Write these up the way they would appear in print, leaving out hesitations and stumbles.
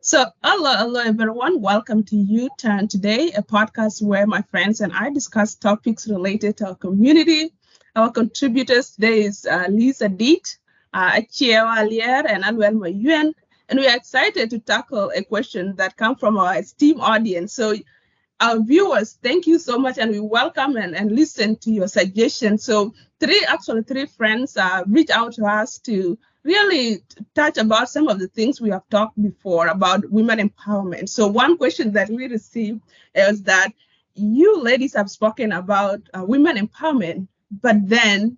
Hello everyone. Welcome to U-Turn Today, a podcast where my friends and I discuss topics related to our community. Our contributors today is Lisa Deet, Achiewa Alier, and Anwel Mayuen. And we are excited to tackle a question that comes from our esteemed audience. So our viewers, thank you so much, and we welcome and listen to your suggestions. So three friends reached out to us to really touch about some of the things we have talked before about women empowerment. So one question that we received is that you ladies have spoken about women empowerment, but then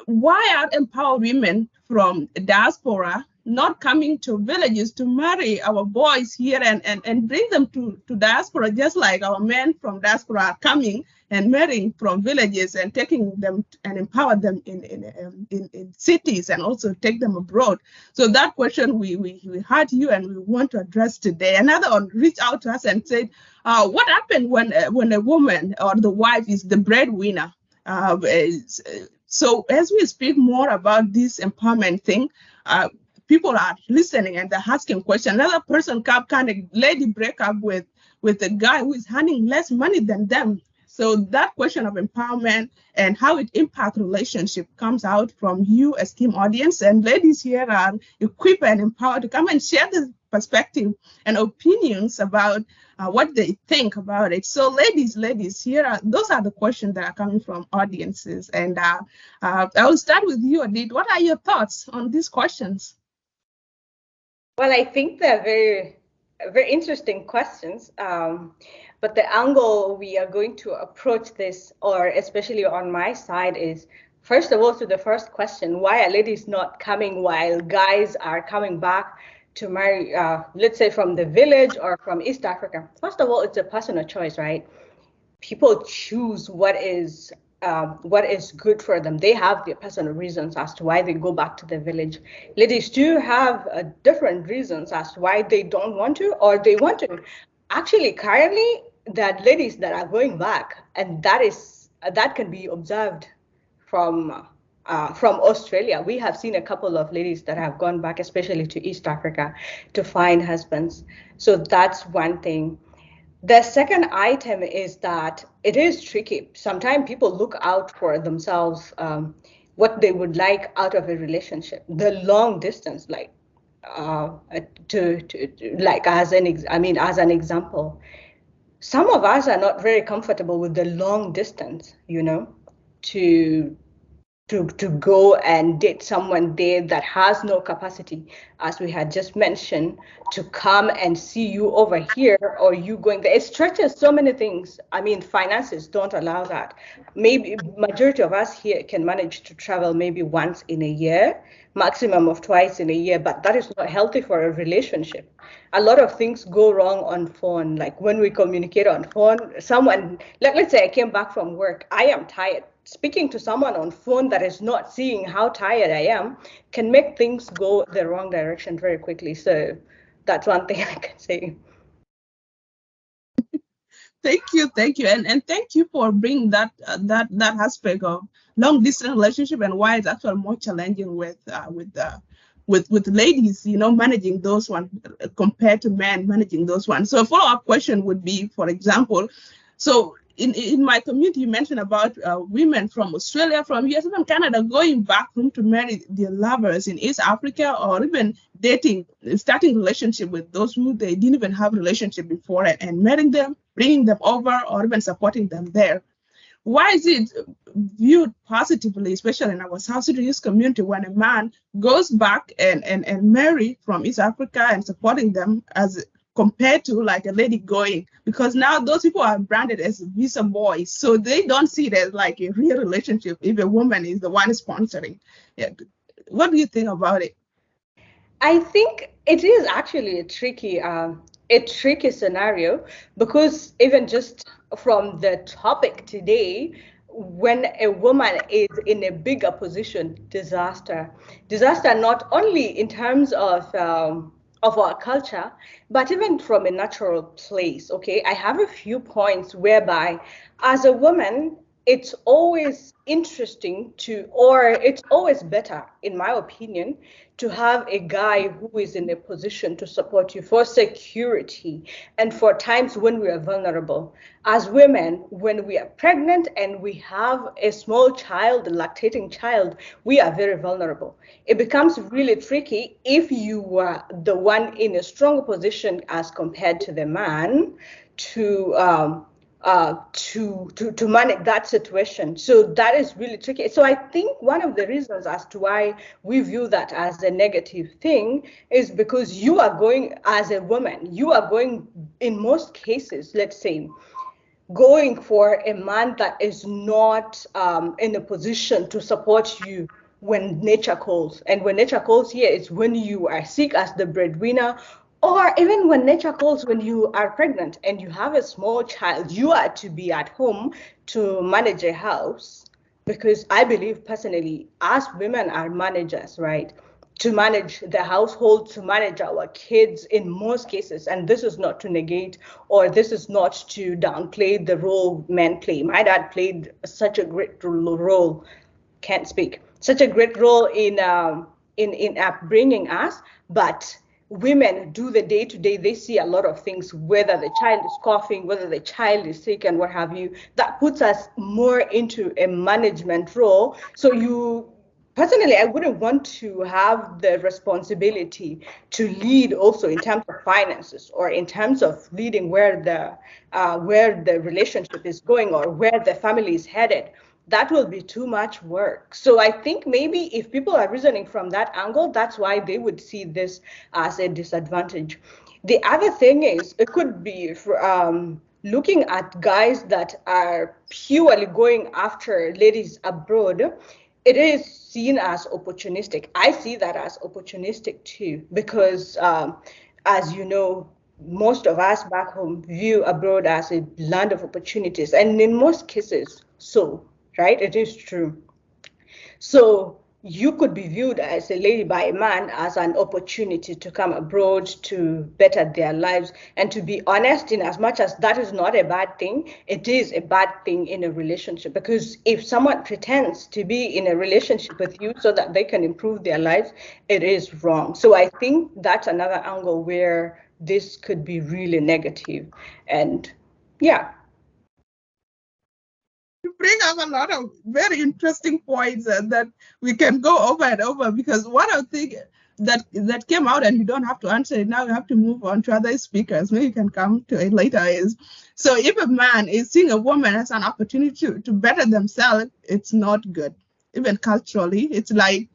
why are empowered women from diaspora not coming to villages to marry our boys here and bring them to diaspora, just like our men from diaspora are coming and marrying from villages and taking them and empower them in cities and also take them abroad? So that question we heard you and we want to address today. Another one reached out to us and said, what happened when a woman or the wife is the breadwinner? So as we speak more about this empowerment thing, people are listening and they're asking questions. Another person kind of lady break up with a guy who is earning less money than them. So that question of empowerment and how it impacts relationship comes out from you, esteemed audience. And ladies here are equipped and empowered to come and share this perspective and opinions about what they think about it. So ladies, those are the questions that are coming from audiences. And I will start with you, Adit. What are your thoughts on these questions? Well, I think they're very interesting questions. But the angle we are going to approach this, or especially on my side, is first of all to the first question: why are ladies not coming while guys are coming back to marry, let's say from the village or from East Africa? First of all, it's a personal choice, right? People choose what is good for them. They have their personal reasons as to why they go back to the village. Ladies do have different reasons as to why they don't want to or they want to. Actually, currently, there are ladies that are going back, and that can be observed from Australia. We have seen a couple of ladies that have gone back, especially to East Africa, to find husbands. So that's one thing. The second item is that it is tricky. Sometimes people look out for themselves, what they would like out of a relationship. The long distance, like like as an example, some of us are not very comfortable with the long distance, to to go and date someone there that has no capacity, as we had just mentioned, to come and see you over here or you going there. It stretches so many things. I mean, finances don't allow that. Maybe majority of us here can manage to travel maybe once in a year, maximum of twice in a year, but that is not healthy for a relationship. A lot of things go wrong on phone. Like when we communicate on phone, someone, let's say I came back from work, I am tired. Speaking to someone on phone that is not seeing how tired I am can make things go the wrong direction very quickly. So that's one thing I can say. Thank you, and thank you for bringing that aspect of long distance relationship and why it's actually more challenging with ladies, managing those ones compared to men managing those ones. So a follow-up question would be, for example, so in my community, you mentioned about women from Australia, from US, even Canada, going back home to marry their lovers in East Africa, or even starting relationship with those who they didn't even have relationship before, and marrying them, bringing them over, or even supporting them there. Why is it viewed positively, especially in our South Sudanese community, when a man goes back and marry from East Africa and supporting them as compared to like a lady going? Because now those people are branded as visa boys, so they don't see it as like a real relationship if a woman is the one sponsoring. Yeah. What do you think about it? I think it is actually a tricky scenario, because even just from the topic today, when a woman is in a bigger position, disaster not only in terms of our culture, but even from a natural place. Okay, I have a few points whereby, as a woman, it's always interesting or it's always better, in my opinion, to have a guy who is in a position to support you for security and for times when we are vulnerable. As women, when we are pregnant and we have a small child, a lactating child, we are very vulnerable. It becomes really tricky if you are the one in a stronger position as compared to the man to to manage that situation. So that is really tricky. So I think one of the reasons as to why we view that as a negative thing is because you are going, as a woman, you are going, in most cases, let's say, going for a man that is not in a position to support you when nature calls. And when nature calls here is when you are sick as the breadwinner, or even when nature calls when you are pregnant and you have a small child, you are to be at home to manage a house. Because I believe personally, as women are managers, right? To manage the household, to manage our kids in most cases. And this is not to negate, or this is not to downplay the role men play. My dad played such a great role, can't speak, such a great role in upbringing us, but women do the day to day. They see a lot of things, whether the child is coughing, whether the child is sick, and what have you. That puts us more into a management role. So you personally, I wouldn't want to have the responsibility to lead also in terms of finances, or in terms of leading where the relationship is going, or where the family is headed. That will be too much work. So I think maybe if people are reasoning from that angle, that's why they would see this as a disadvantage. The other thing is, it could be looking at guys that are purely going after ladies abroad. It is seen as opportunistic. I see that as opportunistic too, because as you know, most of us back home view abroad as a land of opportunities, and in most cases, so, right? It is true. So you could be viewed as a lady by a man as an opportunity to come abroad to better their lives. And to be honest, in as much as that is not a bad thing, it is a bad thing in a relationship. Because if someone pretends to be in a relationship with you so that they can improve their lives, it is wrong. So I think that's another angle where this could be really negative. And yeah. You bring up a lot of very interesting points that we can go over and over, because one of the things that came out, and you don't have to answer it now, you have to move on to other speakers, maybe you can come to it later, is so if a man is seeing a woman as an opportunity to better themselves, it's not good. Even culturally, it's like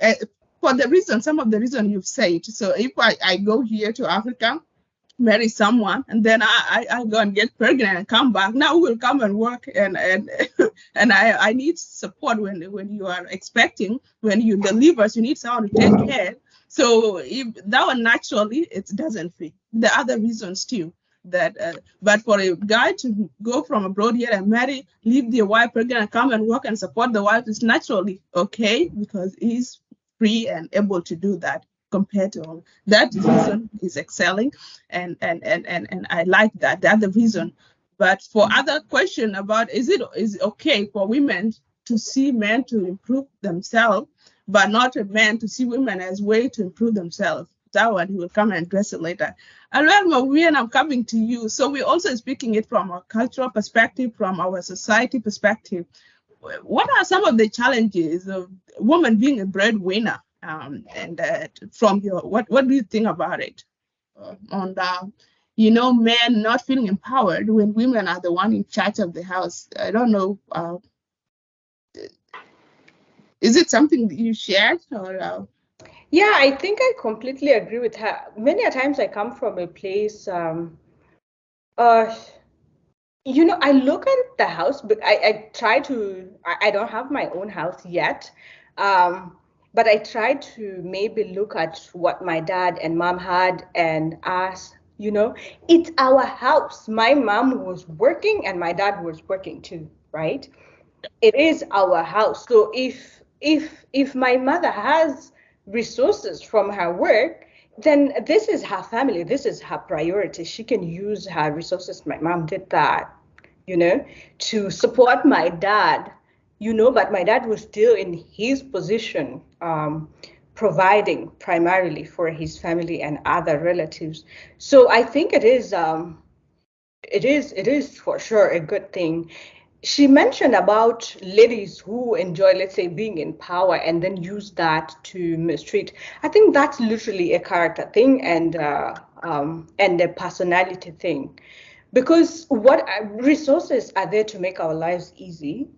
uh, for the reason, some of the reason you've said. So if I go here to Africa, marry someone, and then I go and get pregnant and come back, now we'll come and work, and and I need support when you are expecting, when you deliver, so you need someone to take care. So if that one, naturally it doesn't fit. The other reasons too, that but for a guy to go from abroad here and marry, leave the wife pregnant, and come and work and support the wife is naturally okay, because he's free and able to do that, compared to him. That reason is excelling, and I like that. That's the reason. But for other question about, is it okay for women to see men to improve themselves, but not a man to see women as way to improve themselves? That one he will come and address it later. And when I'm coming to you, so we're also speaking it from a cultural perspective, from our society perspective. What are some of the challenges of women being a breadwinner? And from your, what do you think about it? On the, men not feeling empowered when women are the one in charge of the house. I don't know. Is it something that you shared, or? Yeah, I think I completely agree with her. Many a times I come from a place, uh, I look at the house, but I try to, I don't have my own house yet. But I try to maybe look at what my dad and mom had and ask, it's our house. My mom was working and my dad was working too, right? It is our house. So if my mother has resources from her work, then this is her family, this is her priority. She can use her resources. My mom did that to support my dad, but my dad was still in his position, providing primarily for his family and other relatives. So I think it is for sure a good thing. She mentioned about ladies who enjoy, let's say, being in power and then use that to mistreat. I think that's literally a character thing and a personality thing, because what resources are there to make our lives easy,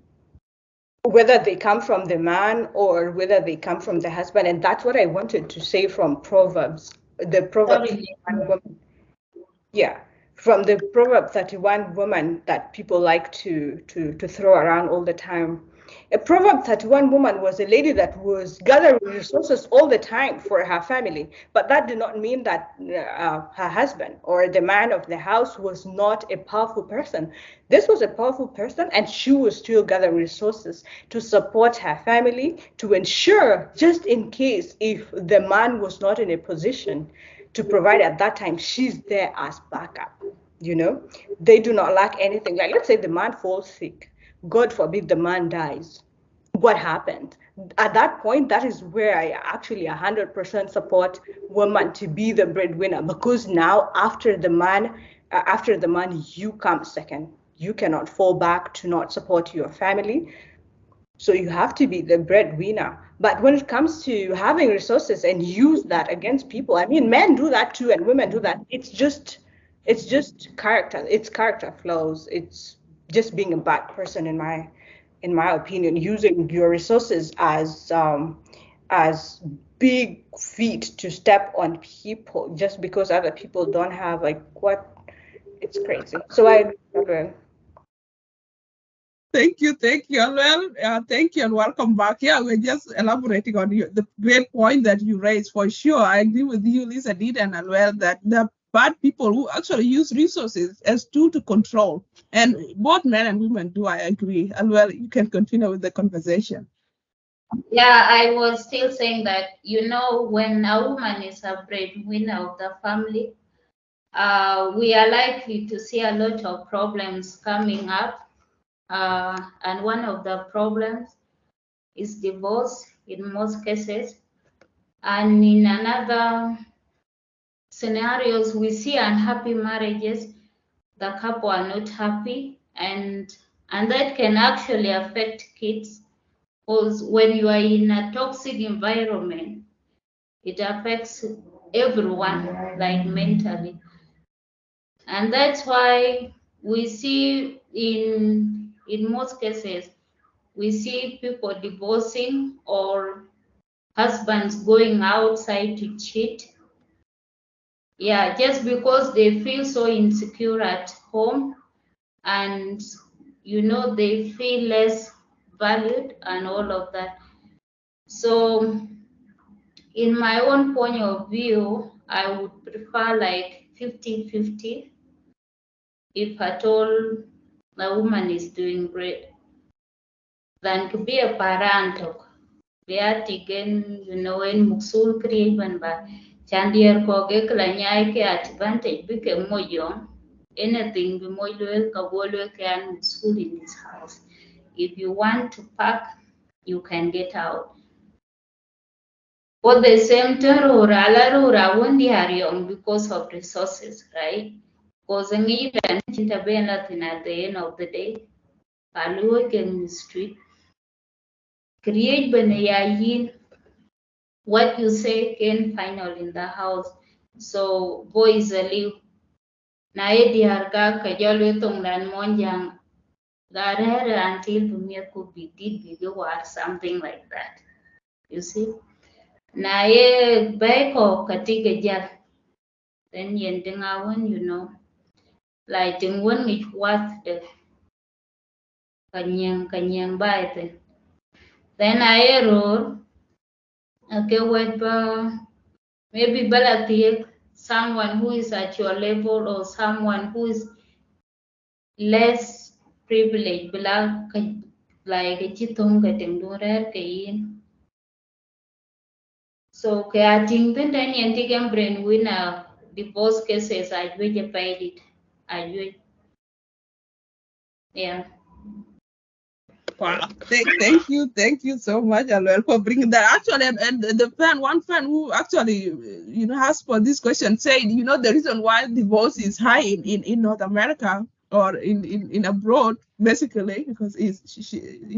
whether they come from the man or whether they come from the husband. And that's what I wanted to say from Proverbs, the Proverbs. Sorry. Yeah, from the Proverb 31 woman that people like to throw around all the time. A Proverb 31 woman was a lady that was gathering resources all the time for her family, but that did not mean that her husband or the man of the house was not a powerful person. This was a powerful person, and she was still gathering resources to support her family, to ensure, just in case if the man was not in a position to provide at that time, she's there as backup. They do not lack anything. Like, let's say the man falls sick, God forbid the man dies. What happened? At that point, that is where I actually 100% support woman to be the breadwinner, because now after the man, you come second. You cannot fall back to not support your family. So you have to be the breadwinner. But when it comes to having resources and use that against people, I mean, men do that too, and women do that. It's just character. It's character flaws. It's just being a bad person, in my opinion, using your resources as big feet to step on people just because other people don't have, like, what? It's crazy. So I agree. Thank you, and well, thank you, and welcome back. Yeah, we're just elaborating on the great point that you raised. For sure, I agree with you, Lisa did, and well, that the bad people who actually use resources as tool to control, and both men and women do. I agree, and well, you can continue with the conversation. Yeah, I was still saying that, when a woman is a breadwinner of the family, we are likely to see a lot of problems coming up. And one of the problems is divorce in most cases. And in another scenarios, we see unhappy marriages. The couple are not happy, and that can actually affect kids, because when you are in a toxic environment, it affects everyone, like mentally. And that's why we see in most cases, we see people divorcing or husbands going outside to cheat. Yeah, just because they feel so insecure at home, and they feel less valued and all of that. So in my own point of view, I would prefer like 50-50 if at all a woman is doing great than to be a parent. They are taken, in Muksul creation by Chandier Koge Klanyai ke advantage became moyong. Anything be moylo kawolo can school in this house. If you want to pack, you can get out. For the same terror, won't young because of resources, right? Because even intervene at the end of the day, Palu in the street, create benayayin, what you say can final in the house. So boys live na diar ka kajolwe tong dan monjang garere until Bumia could be did big war, something like that. You see? Na ye beko katika jal, then yending awen, like in one it was the kanyang baite. Then I wrote, okay, what maybe balati someone who is at your level or someone who is less privileged, like a chitong getting durer kayin. So I think then yantigan brain winner divorce cases I paid it. I Yeah. Wow. Thank you so much, Aloel, for bringing that. Actually, and the one fan who actually, asked for this question said, the reason why divorce is high in North America or in abroad, basically, because he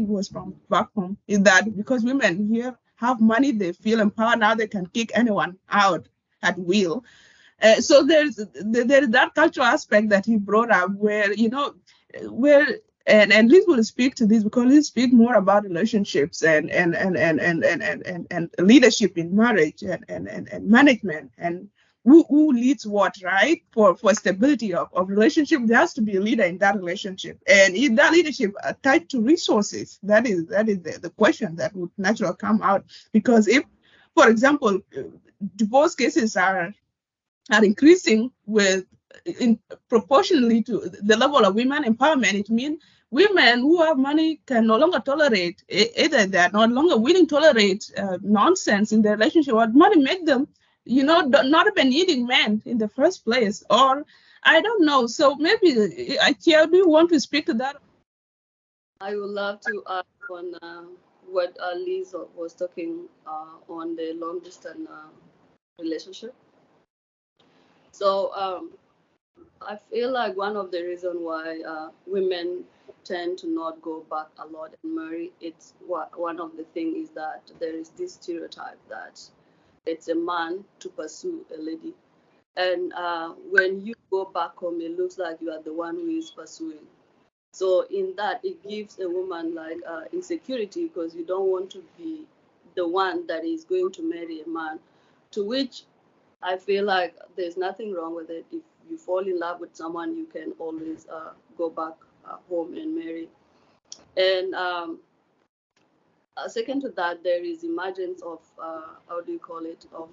was from back home, is that because women here have money, they feel empowered now, they can kick anyone out at will. So there's that cultural aspect that he brought up where where and Liz will speak to this because Liz speak more about relationships and leadership in marriage and management and who leads what, right? For stability of relationship, there has to be a leader in that relationship, and if that leadership tied to resources, that is the question that would naturally come out. Because if, for example, divorce cases are increasing with in proportionally to the level of women empowerment. It means women who have money can no longer tolerate, either they are no longer willing to tolerate nonsense in their relationship, or money make them, not even needing men in the first place, or I don't know. So maybe, Ikea, do you want to speak to that? I would love to add on what Liz was talking on the long distance relationship. So I feel like one of the reasons why women tend to not go back a lot and marry, it's one of the things is that there is this stereotype that it's a man to pursue a lady. And when you go back home, it looks like you are the one who is pursuing. So in that, it gives a woman like insecurity because you don't want to be the one that is going to marry a man, to which I feel like there's nothing wrong with it. If you fall in love with someone, you can always go back home and marry. And second to that, there is emergence of how do you call it, of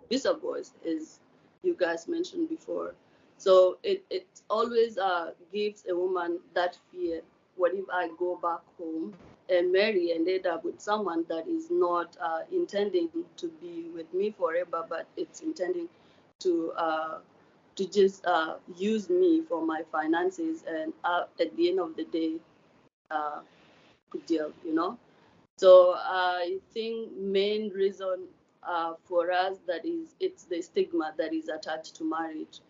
visa boys, as you guys mentioned before. So it always gives a woman that fear. What if I go back home and marry and end up with someone that is not intending to be with me forever, but it's intending to just use me for my finances, and at the end of the day, good deal, you know. So I think main reason for us that is it's the stigma that is attached to marriage.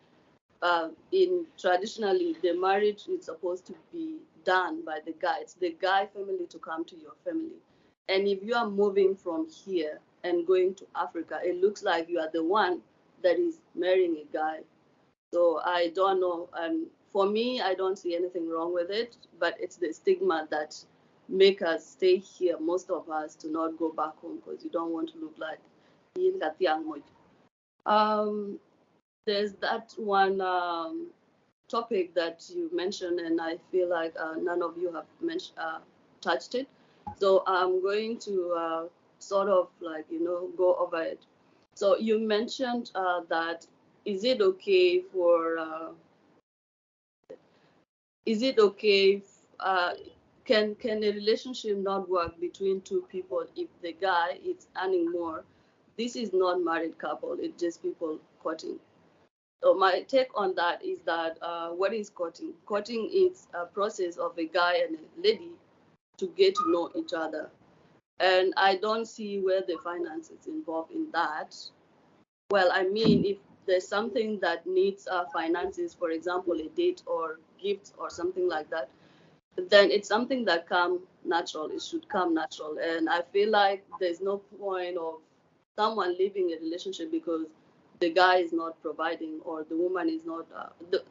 In traditionally, the marriage is supposed to be done by the guy. It's the guy family to come to your family. And if you are moving from here and going to Africa, it looks like you are the one that is marrying a guy. So I don't know. And for me, I don't see anything wrong with it, but it's the stigma that make us stay here, most of us, to not go back home because you don't want to look like um, there's that one topic that you mentioned, and I feel like none of you have touched it. So I'm going to sort of like, go over it. So you mentioned that is it okay for is it okay can a relationship not work between two people if the guy is earning more? This is not married couple, it's just people courting. So my take on that is that what is courting? Courting is a process of a guy and a lady to get to know each other. And I don't see where the finance is involved in that. Well, I mean, if there's something that needs finances, for example, a date or gifts or something like that, then it's something that come natural. It should come natural. And I feel like there's no point of someone leaving a relationship because the guy is not providing or the woman is not,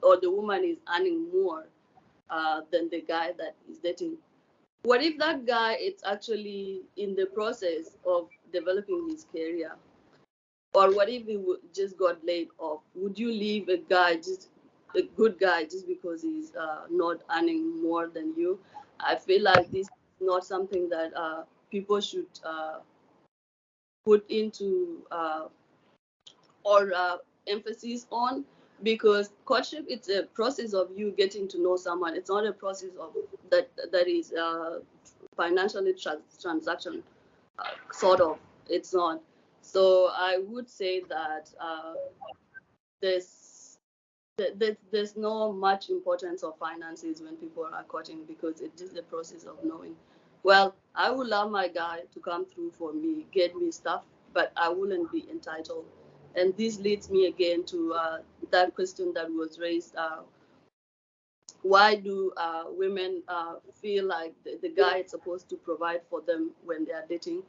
or the woman is earning more than the guy that is dating. What if that guy is actually in the process of developing his career? Or what if he just got laid off? Would you leave a guy, just a good guy, just because he's not earning more than you? I feel like this is not something that people should put into or emphasis on, because courtship, it's a process of you getting to know someone. It's not a process of that is financially transaction sort of. It's not. So I would say that there's there's no much importance of finances when people are courting, because it's just the process of knowing, well, I would love my guy to come through for me, get me stuff, but I wouldn't be entitled. And this leads me again to that question that was raised. Why do women feel like the guy is supposed to provide for them when they are dating?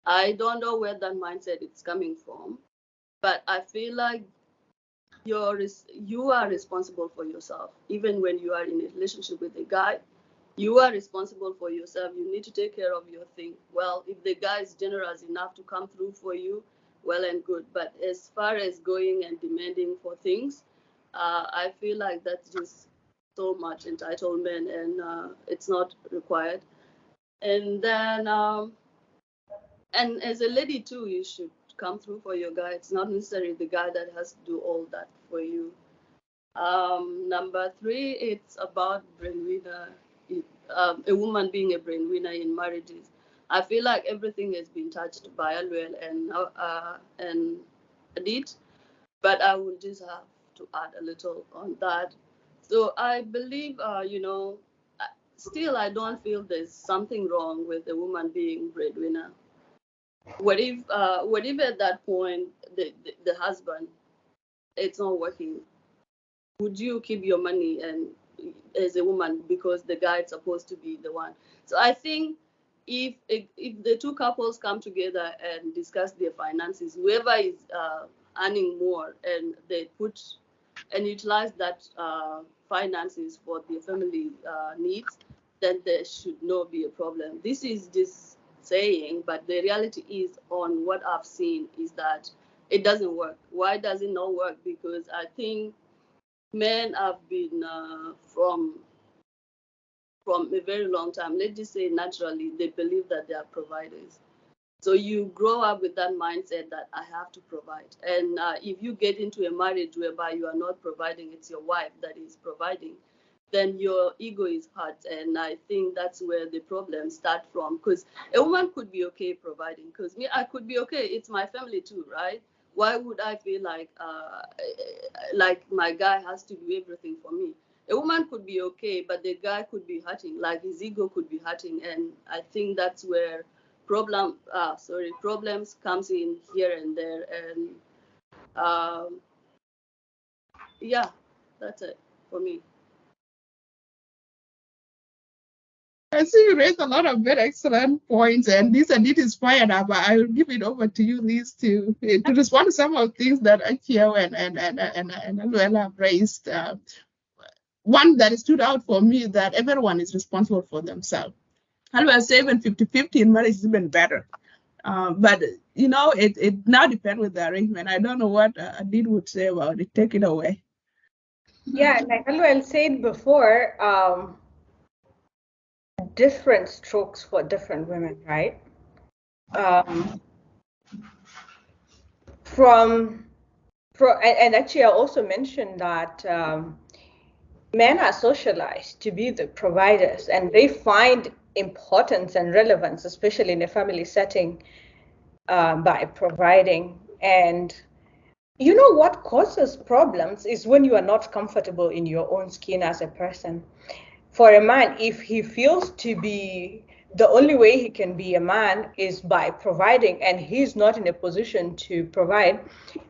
I don't know where that mindset is coming from, but I feel like you are responsible for yourself. Even when you are in a relationship with a guy, you are responsible for yourself. You need to take care of your thing. Well, if the guy is generous enough to come through for you, well and good. But as far as going and demanding for things, I feel like that's just so much entitlement, and it's not required. And then, and as a lady too, you should come through for your guy. It's not necessarily the guy that has to do all that for you. Number three, it's about breadwinner. A woman being a breadwinner in marriages. I feel like everything has been touched by Alwell and Adit, but I will just have to add a little on that. So I believe, still I don't feel there's something wrong with a woman being breadwinner. What if at that point the husband, it's not working? Would you keep your money and as a woman, because the guy is supposed to be the one? So I think if the two couples come together and discuss their finances, whoever is earning more, and they put and utilize that finances for their family needs, then there should not be a problem. This is just saying, but the reality is, on what I've seen, is that it doesn't work. Why does it not work? Because I think men have been from a very long time, let's just say naturally, they believe that they are providers. So you grow up with that mindset that I have to provide. And if you get into a marriage whereby you are not providing, it's your wife that is providing, then your ego is hurt. And I think that's where the problems start from. Because a woman could be okay providing. Because me, I could be okay. It's my family too, right? Why would I feel like my guy has to do everything for me? A woman could be okay, but the guy could be hurting, like his ego could be hurting. And I think that's where problems comes in here and there. And yeah, that's it for me. I see you raised a lot of very excellent points, and this and it is fired up. I will give it over to you, Liz, to respond to some of the things that Akio and Luella have raised. One that stood out for me is that everyone is responsible for themselves. I was saying 50-50 in marriage is even better. But it now depends with the arrangement. I don't know what Adit would say about it. Take it away. Yeah, like Alwell said before, different strokes for different women, right? And actually I also mentioned that men are socialized to be the providers, and they find importance and relevance, especially in a family setting, by providing. And you know what causes problems is when you are not comfortable in your own skin as a person. For a man, if he feels to be the only way he can be a man is by providing, and he's not in a position to provide,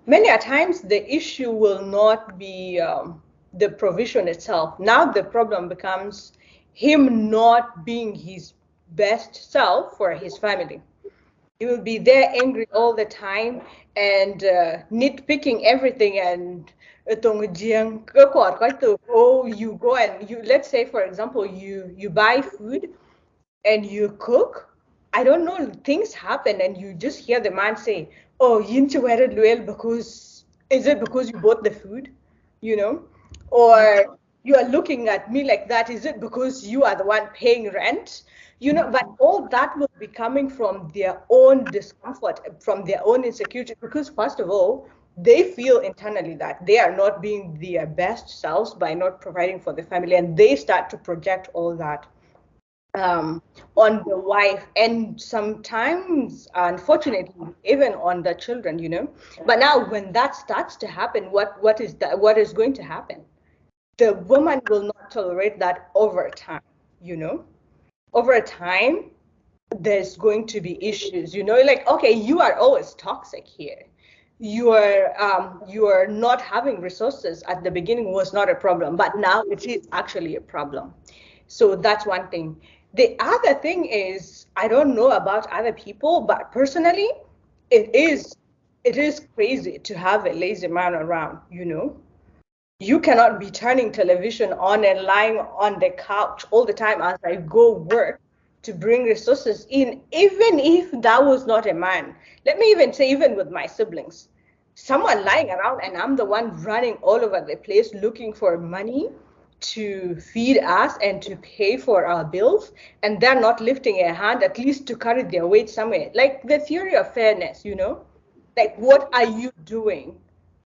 many a times the issue will not be the provision itself. Now the problem becomes him not being his best self for his family. He will be there angry all the time and nitpicking everything, and you go and let's say, for example, you buy food and you cook. I don't know, things happen and you just hear the man say, oh, because is it because you bought the food, you know? Or you are looking at me like that, is it because you are the one paying rent? But all that will be coming from their own discomfort, from their own insecurity, because first of all, they feel internally that they are not being their best selves by not providing for the family, and they start to project all that on the wife, and sometimes, unfortunately, even on the children, you know. But now when that starts to happen, what is going to happen? The woman will not tolerate that over time, you know. Over time, there's going to be issues, you know, like, okay, you are always toxic here. You are not having resources at the beginning was not a problem, but now it is actually a problem. So that's one thing. The other thing is, I don't know about other people, but personally, it is it is crazy to have a lazy man around, you know. You cannot be turning television on and lying on the couch all the time as I go work to bring resources in, even if that was not a man. Let me even say, even with my siblings, someone lying around and I'm the one running all over the place looking for money to feed us and to pay for our bills, and they're not lifting a hand at least to carry their weight somewhere. Like the theory of fairness, you know, like what are you doing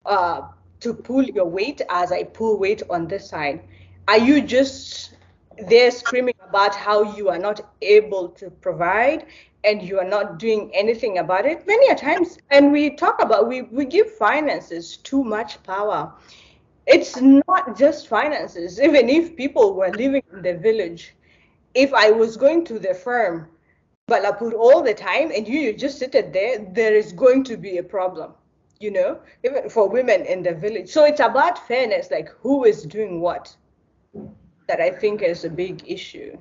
uh, to pull your weight as I pull weight on this side? Are you just there screaming about how you are not able to provide and you are not doing anything about it? Many a times, and we talk about, we give finances too much power. It's not just finances. Even if people were living in the village, if I was going to the firm, but I put all the time and you just sit there is going to be a problem, you know, even for women in the village. So it's about fairness, like who is doing what, that I think is a big issue.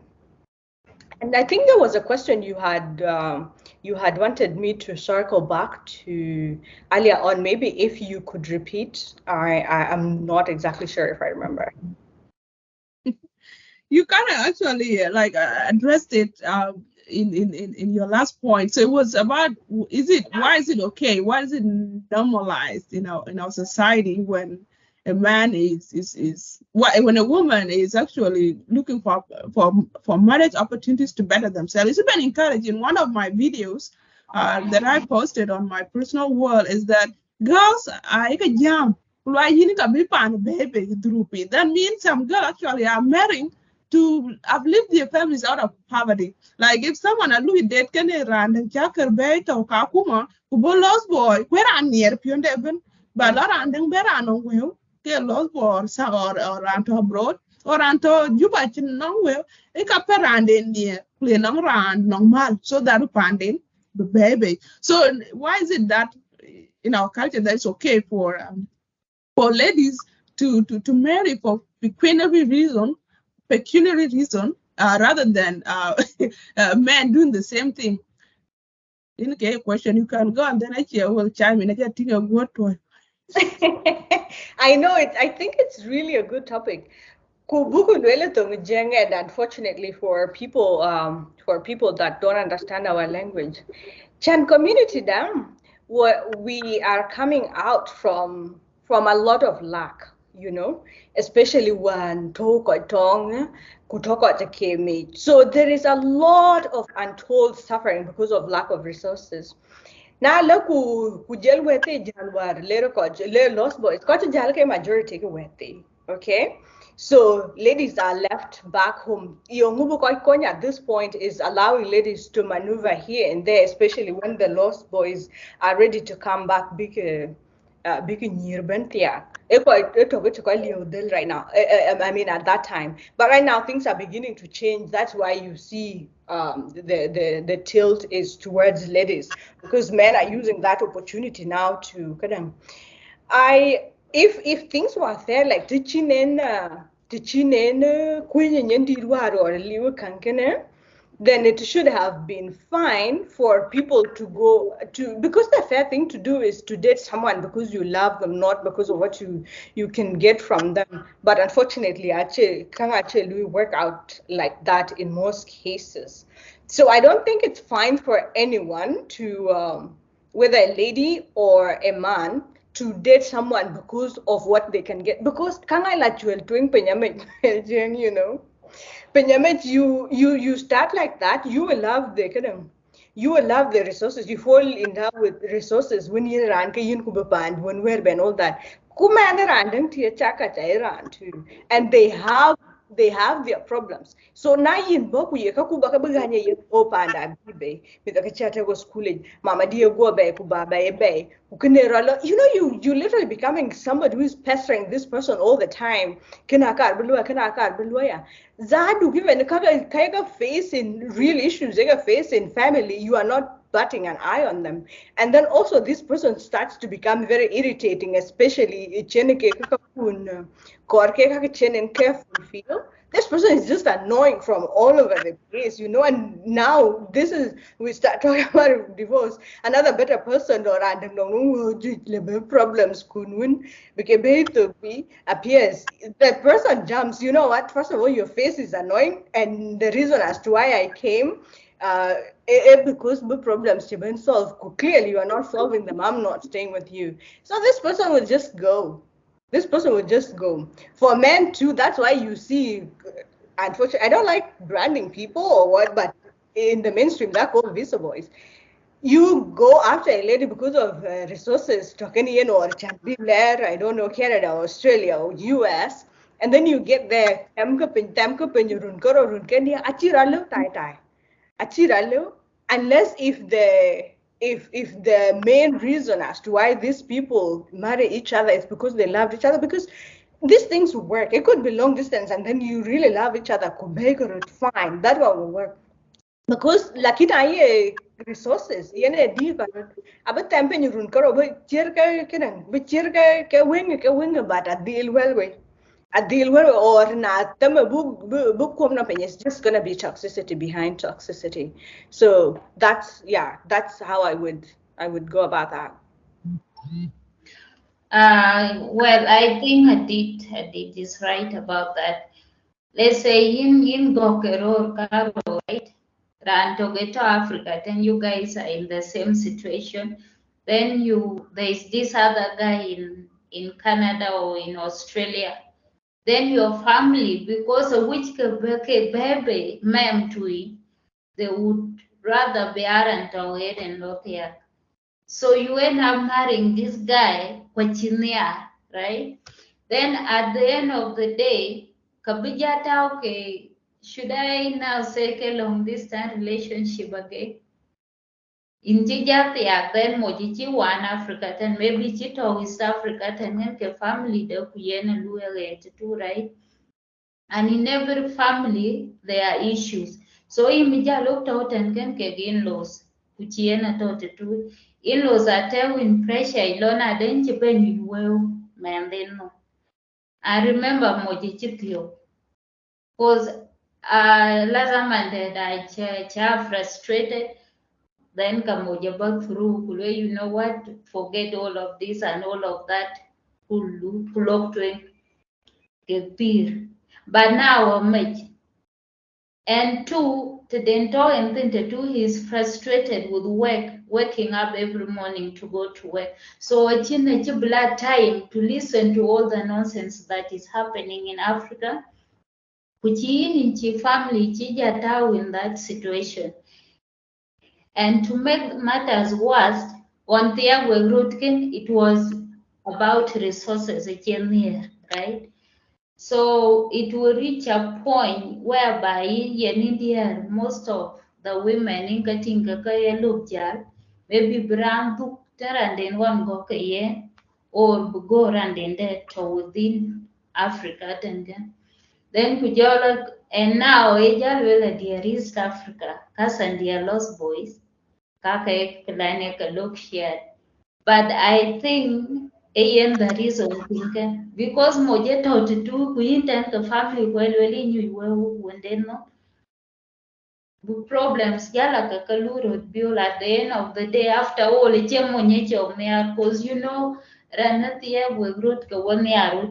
And I think there was a question you had wanted me to circle back to earlier on. Maybe if you could repeat, I'm not exactly sure if I remember. You kind of actually like addressed it in your last point. So it was about, why is it okay? Why is it normalized in our society when a man when a woman is actually looking for marriage opportunities to better themselves? It's been encouraged. In one of my videos that I posted on my personal wall is that girls are a jam. That means some girls actually are marrying to uplift their families out of poverty. Like if someone a Louis date can run and Jacker Bay to Kakuma, who lost boy, where I near Pundeben, but not anding Berano will, get lost boy or Anto abroad, or Anto Jubachin nowhere, a caperand in near, play no run, no mal, so that pandin, the baby. So why is it that in our culture that it's okay for ladies to marry for pecuniary reason, rather than men doing the same thing? In a question, you can go and then I will chime in. I just think a good one. I know it. I think it's really a good topic. And unfortunately for people that don't understand our language, Chan community down, we are coming out from a lot of lack, you know, especially when toko tong kutoko tekemi. So there is a lot of untold suffering because of lack of resources. Now look who jail wete jalwar lero coach le lost boys coach jal ke majority ke wete. Okay. So ladies are left back home. Yongubu Koikonya at this point is allowing ladies to maneuver here and there, especially when the lost boys are ready to come back big nyirbentia. Right now. I mean, at that time, but right now things are beginning to change. That's why you see the tilt is towards ladies, because men are using that opportunity now to kind of. If things were fair, like teaching in Queen Yendirwar or Liu Kankene, then it should have been fine for people to go to, because the fair thing to do is to date someone because you love them, not because of what you can get from them. But unfortunately, actually can't actually work out like that in most cases. So I don't think it's fine for anyone to whether a lady or a man to date someone because of what they can get. Because can I let you doing you know? Penyamet, you start like that, you will love the kind you will love the resources. You fall in love with resources when you ran yin kubapand, when we're ben all that. Kumanda random tia chaka ran too. And they have they have their problems. So now in boku ye kakuba kabaganya ye opanda bibe with the chata go schooling mama dear go be kubaba e be you know you literally becoming somebody who is pestering this person all the time kana kar bulwa ya zadu given kaga face in real issues they face in family you are not batting an eye on them. And then also this person starts to become very irritating, especially careful feel. This person is just annoying from all over the place, you know. And now this is we start talking about divorce. Another better person or random problems kunun appears. That person jumps. You know what? First of all, your face is annoying, and the reason as to why I came because the problems have been solved. Clearly, you are not solving them. I'm not staying with you. So this person will just go. This person will just go. For men too, that's why you see, unfortunately, I don't like branding people or what, but in the mainstream, they're called visa boys. You go after a lady because of resources, Tokenian or Chandler, I don't know, Canada, Australia, or US, and then you get there, Tamkapin, you run Koro, run Kenya, Achiralo, Tai Tai. Achiralo, unless if the main reason as to why these people marry each other is because they love each other, because these things work. It could be long distance and then you really love each other, could make it fine. That one will work. Because lakita ye resources yene di ka aba tempe ni run karo ba chirka kenan ba chirka ke wing but a deal well way a deal well or na tama book kom na penye it's just gonna be toxicity behind toxicity. So that's how I would go about that. Well, I think Hadid is right about that. Let's say in Gokero, Karo, right? Rantogeto Africa, then you guys are in the same situation. Then there's this other guy in Canada or in Australia. Then your family, because of which baby ma'am to they would rather be aren't aware and not here. So you end up marrying this guy, Kwachinia, right? Then at the end of the day, Kabijata, okay, should I now say a long distance relationship again? In Jijatia, then Mojichi one Africa, then maybe Chito West Africa, and then the family the Kuyena Luere too, right? And in every family there are issues. So Imija looked out and can get in-laws, Kuchiena taught too. In-laws are telling pressure, Ilona, then Japan, well, man, they know. I remember Mojichitio, because Lazamande, I frustrated, then Kamoja back through, you know what, forget all of this and all of that, pull up to get beer. But now, much. And two, to Dento and then to do, he's frustrated with work, waking up every morning to go to work. So it's in a blood time to listen to all the nonsense that is happening in Africa, which in family in that situation. And to make matters worse, on Thiagwe Rutkin, it was about resources again, right? So it will reach a point whereby in India, most of the women in Katinga look maybe brand book and then one go or go and then to within Africa then kujola and now ejal wela dear East Africa, and dear lost boys, kaka ekline look shared. But I think the reason thinking because moje taught to kuinten the family well you when they know problems yala kakaluro bill at the end of the day after all because you know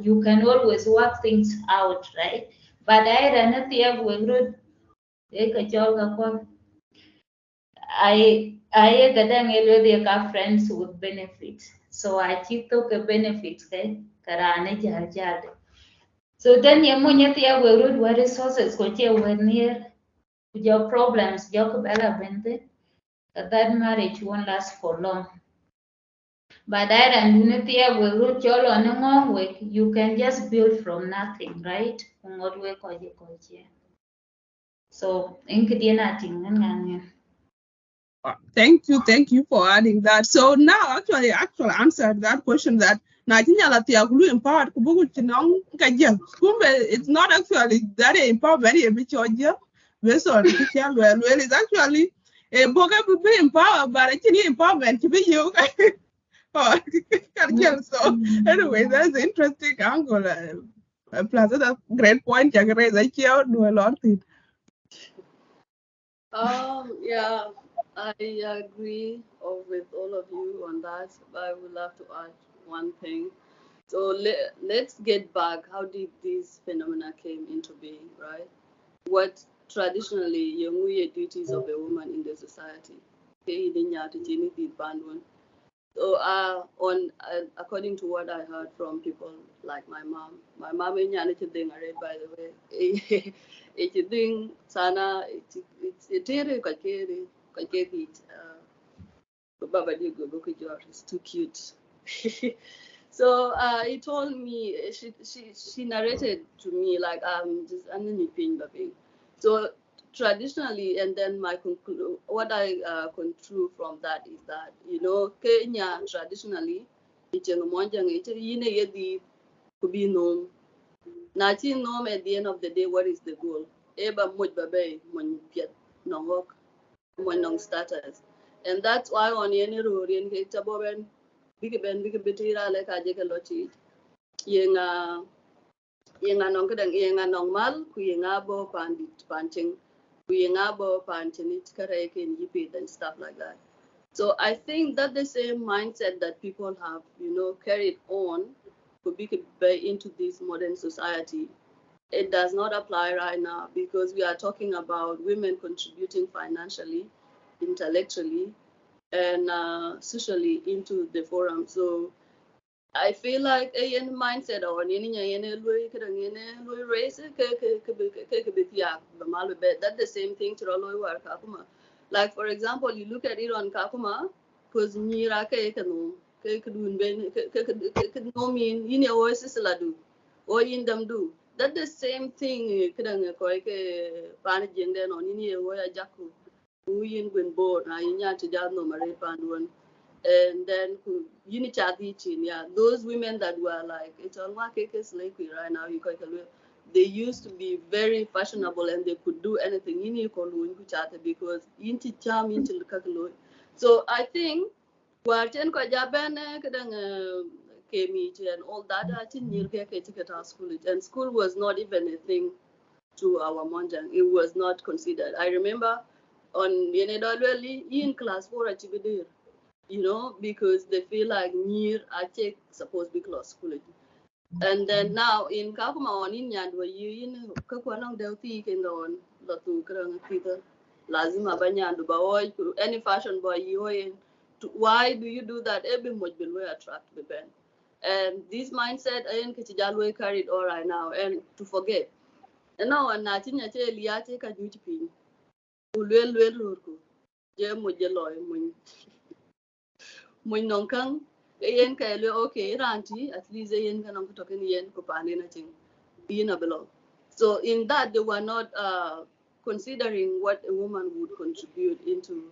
you can always work things out, right? But I I gadang friends with benefits. So I took a benefits karane jar. So then yamunya tia we road where resources ko che we near your problems jok bela bente that marriage won't last for long. But that and Unatia will root your on work, you can just build from nothing, right? So Thank you for adding that. So now actually answered that question that Nigeria empowered it's not actually that empowerment based on it's actually a boga be empowered, but actually empowerment to be you. So anyway, that's interesting angle. Plus that's a great point. I raise I do a lot. Yeah, I agree with all of you on that, but I would love to add one thing. So let's get back. How did this phenomena came into being, right? What traditionally yung duties of a woman in the society? So according to what I heard from people like my mom in thing by the way, it's thing sana it's Baba is too cute. So he told me she narrated to me like just so traditionally, and then what I conclude from that is that Kenya traditionally it's yine yedi could be known. Nachi nom at the end of the day, what is the goal? Eba much babe mon piet no work mon status. And that's why on any rorian kitaboben big bitira like I take a lot yenga nong kadang yenga nong mal ku yenga bo pandit panching ku yenga bo panchinit kareke yipit and stuff like that. So I think that the same mindset that people have, carried on to be into this modern society, it does not apply right now because we are talking about women contributing financially, intellectually, and socially into the forum. So I feel like a mindset or race that's the same thing to Kakuma. Like for example, you look at it on Kakuma, because Mira no mean in your voices ladu or in them do. That the same thing kadang ko panajing then on in your jaku. Who in board na inya to no mare panduan and then those women that were like it's on right now they used to be very fashionable and they could do anything because into charm into so I think warten ko jabene kadang and all that I think school and school was not even a thing to our monjang. It was not considered. I remember on in class 4 at because they feel like near Achek supposed to be close school. And then now in Kakuma on in Yandwa in Kakwanong Delti can go on Latu Krang Peter Lazima Banyandu Baoy any fashion boy you why do you do that? Every much will attract the band. And this mindset I am Kichijalwe carried all right now and to forget. And now I'm not in a liate ka juti Ulwel Lurku. Jem Mujeloy Mun nonkang yen ka okay ranti at least yen ka nang token yen ko pani na ting below. So in that they were not considering what a woman would contribute into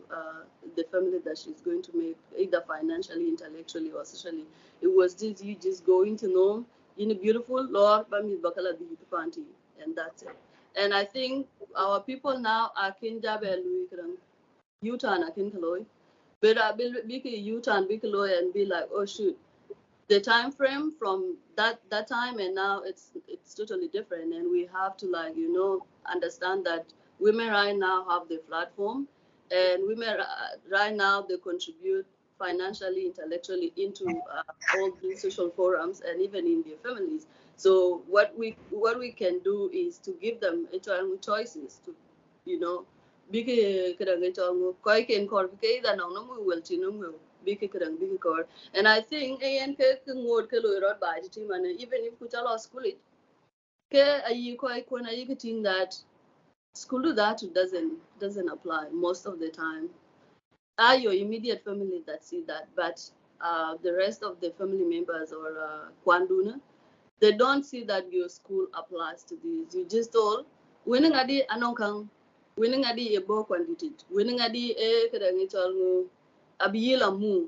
the family that she's going to make, either financially, intellectually, or socially. It was just you just going to know in a beautiful Lord Bami Bakala Panti, and that's it. And I think our people now are kinjabe Louis Utah and Akinkaloi. But I will be U-turn, big lawyer, and be like, oh shoot, the time frame from that time and now it's totally different, and we have to understand that women right now have the platform, and women right now they contribute financially, intellectually into all these social forums and even in their families. So what we can do is to give them choices to, big kadang ito koi ken kor ke da no mu wel ti no mu big kadang big kor. And I think ayen ke ngod ke lo rod ba ti man even if kucha school it ke ayi koi ko na yi thing that school that doesn't apply most of the time. Are your immediate family that see that, but the rest of the family members or kwanduna, they don't see that your school applies to this. You just told winning adi anonkang, winning adi a bo quantity, winning adi a kadangital abiyila mu.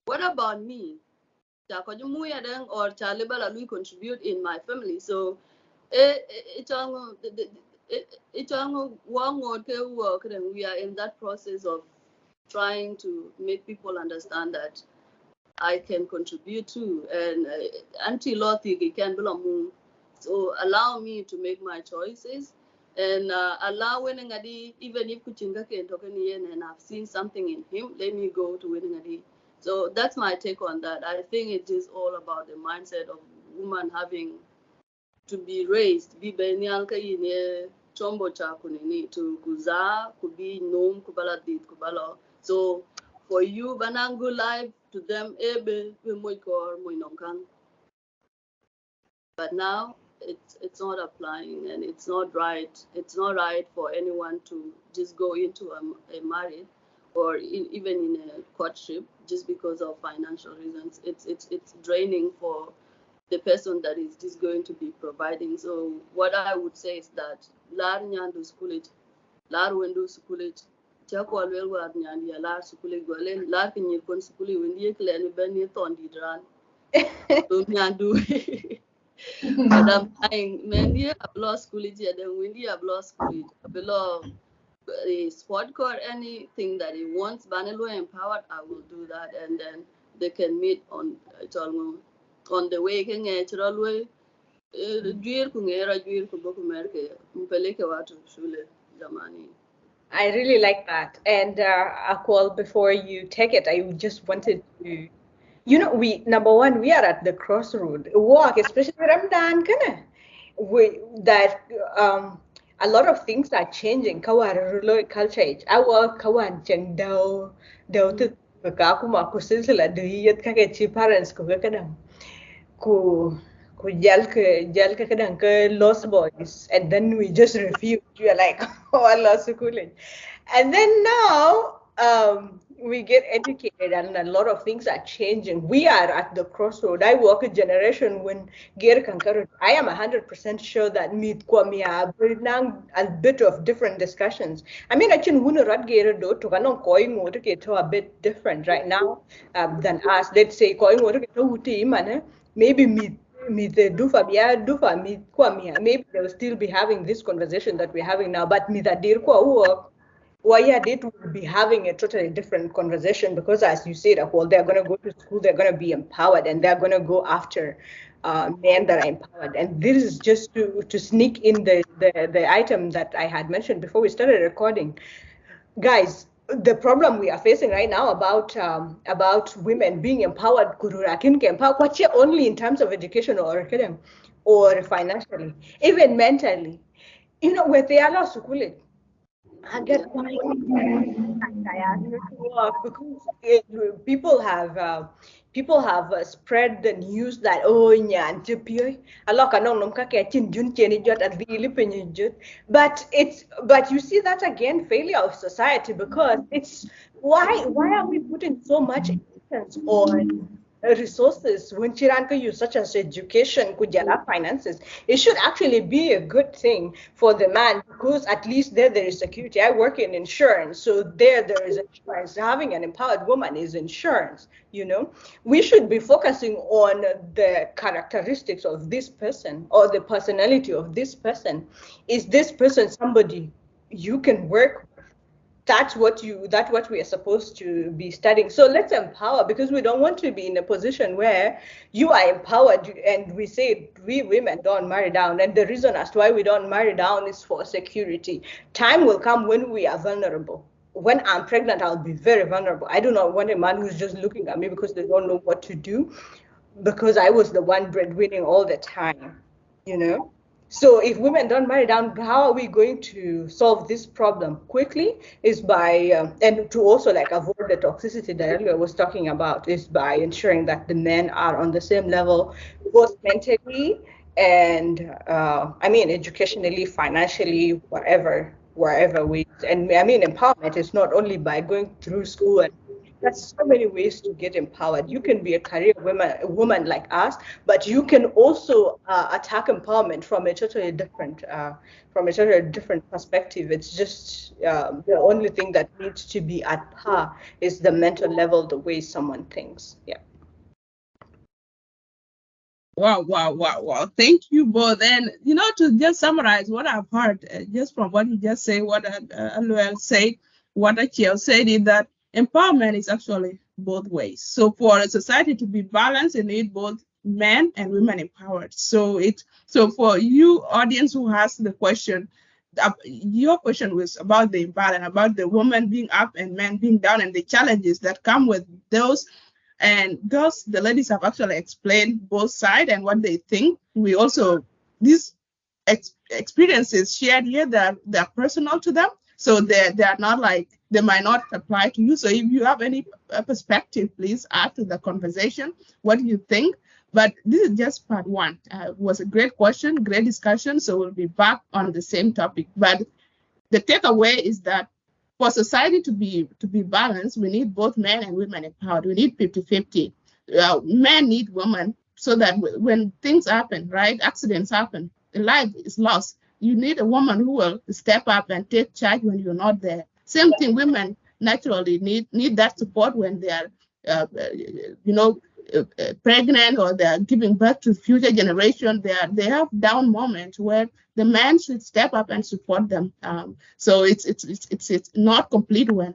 What about me? Or Chalibala we contribute in my family. So we are in that process of trying to make people understand that I can contribute too, and anti Lothy can belong. So allow me to make my choices, and allow winning even if Kuchinga can talk and I've seen something in him, let me go to winning So that's my take on that. I think it is all about the mindset of woman having to be raised. Be benialka ine chombo cha kunini to kuza kubi nom kubala dit kubala. So for you banangu life to them ebe moikor moinongkang. But now it's not applying and it's not right. It's not right for anyone to just go into a marriage or even in a courtship just because of financial reasons. It's draining for the person that is just going to be providing. So what I would say is that lar nyandu skulit, lar wendu skulit, chako alwel war nyandi ya lar skulit gwalen, lar kinyir kon skuli wendi ekle beni tondi dran. So nyandu. But I'm saying, man, yeah, I've lost school it, then when you have lost school it, below a sport core, anything that he wants, Banelo empowered, I will do that, and then they can meet on the way, natural way. Juir kungera juir kuboku merke, mpeleke watu shule jamani. I really like that. And Akwal, before you take it, I just wanted to, number one, we are at the crossroad. Walk, especially Ramadan, that a lot of things are changing. Kawar culture, our kawan cheng dao tu kakuma kusilsila duhiyat kake parents ko kadang ku jal ka kadang ka lost boys, and then we just refuse. We are like, oh Allah sukuling. And then now we get educated and a lot of things are changing. We are at the crossroad. I work a generation when Ger Kankarut. I am 100% sure that meet Kwamia a bit of different discussions. I mean, actually, Wunu Rat Ger do to Kanon Koing water get a bit different right now than us. Let's say Koing water get a maybe meet the dufa meet Kwamia. Maybe they'll still be having this conversation that we're having now, but meet a dear Kwa they will be having a totally different conversation because, as you said, well, they're going to go to school, they're going to be empowered, and they're going to go after men that are empowered. And this is just to sneak in the item that I had mentioned before we started recording. Guys, the problem we are facing right now about women being empowered, only in terms of education or financially, even mentally. Where they are not school. I get because people have spread the news that but you see that again failure of society because it's why are we putting so much importance on resources when Chiranka use such as education, kujala finances? It should actually be a good thing for the man because at least there is security. I work in insurance, so there is insurance. Having an empowered woman is insurance. We should be focusing on the characteristics of this person or the personality of this person. Is this person somebody you can work with? That's what we are supposed to be studying. So let's empower, because we don't want to be in a position where you are empowered and we say we women don't marry down, and the reason as to why we don't marry down is for security. Time will come when we are vulnerable. When I'm pregnant, I'll be very vulnerable. I do not want a man who's just looking at me because they don't know what to do, because I was the one breadwinning all the time. So if women don't marry down, how are we going to solve this problem quickly? Is by, and to also avoid the toxicity that earlier was talking about, is by ensuring that the men are on the same level, both mentally and, educationally, financially, wherever we, and empowerment is not only by going through school and There's so many ways to get empowered. You can be a career woman like us, but you can also attack empowerment from a totally different perspective. It's just the only thing that needs to be at par is the mental level, the way someone thinks. Yeah. Wow. Thank you both. And, to just summarize what I've heard, just from what you just say, what Aluel said, what Achiel said, is that empowerment is actually both ways. So for a society to be balanced, it needs both men and women empowered. So for you audience who has the question, your question was about the imbalance, about the woman being up and men being down, and the challenges that come with those. And the ladies have actually explained both sides and what they think. We also, these experiences shared here, they're personal to them. So they are not like, they might not apply to you. So if you have any perspective, please add to the conversation. What do you think? But this is just part one. It was a great question, great discussion. So we'll be back on the same topic. But the takeaway is that for society to be balanced, we need both men and women empowered. We need 50-50. Men need women so that when things happen, right, accidents happen, life is lost. You need a woman who will step up and take charge when you're not there. Same thing, women naturally need that support when they are, pregnant or they're giving birth to future generation. They have down moments where the man should step up and support them. So it's not complete when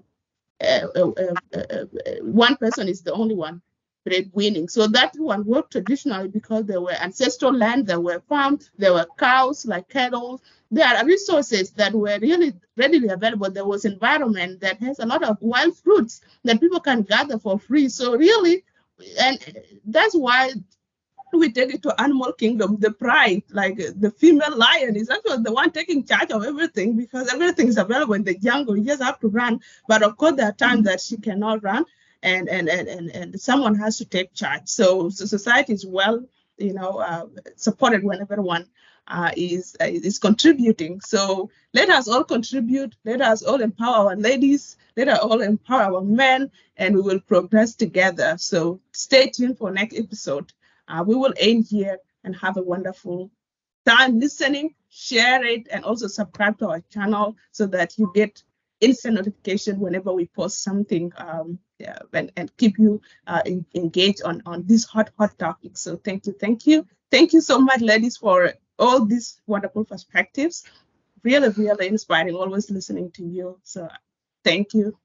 one person is the only one breadwinning. So that one worked traditionally because there were ancestral land, there were farms, there were cows like cattle. There are resources that were really readily available. There was environment that has a lot of wild fruits that people can gather for free. So really, and that's why we take it to animal kingdom. The pride, like the female lion, is actually the one taking charge of everything because everything is available in the jungle. You just have to run. But of course, there are times that she cannot run, and someone has to take charge. So society is well, supported when everyone is contributing. So let us all contribute. Let us all empower our ladies. Let us all empower our men, and we will progress together. So stay tuned for next episode. We will end here and have a wonderful time listening. Share it and also subscribe to our channel so that you get instant notification whenever we post something, and keep you engaged on this hot topic. So thank you so much, ladies, for all these wonderful perspectives. Really inspiring. Always listening to you. So thank you.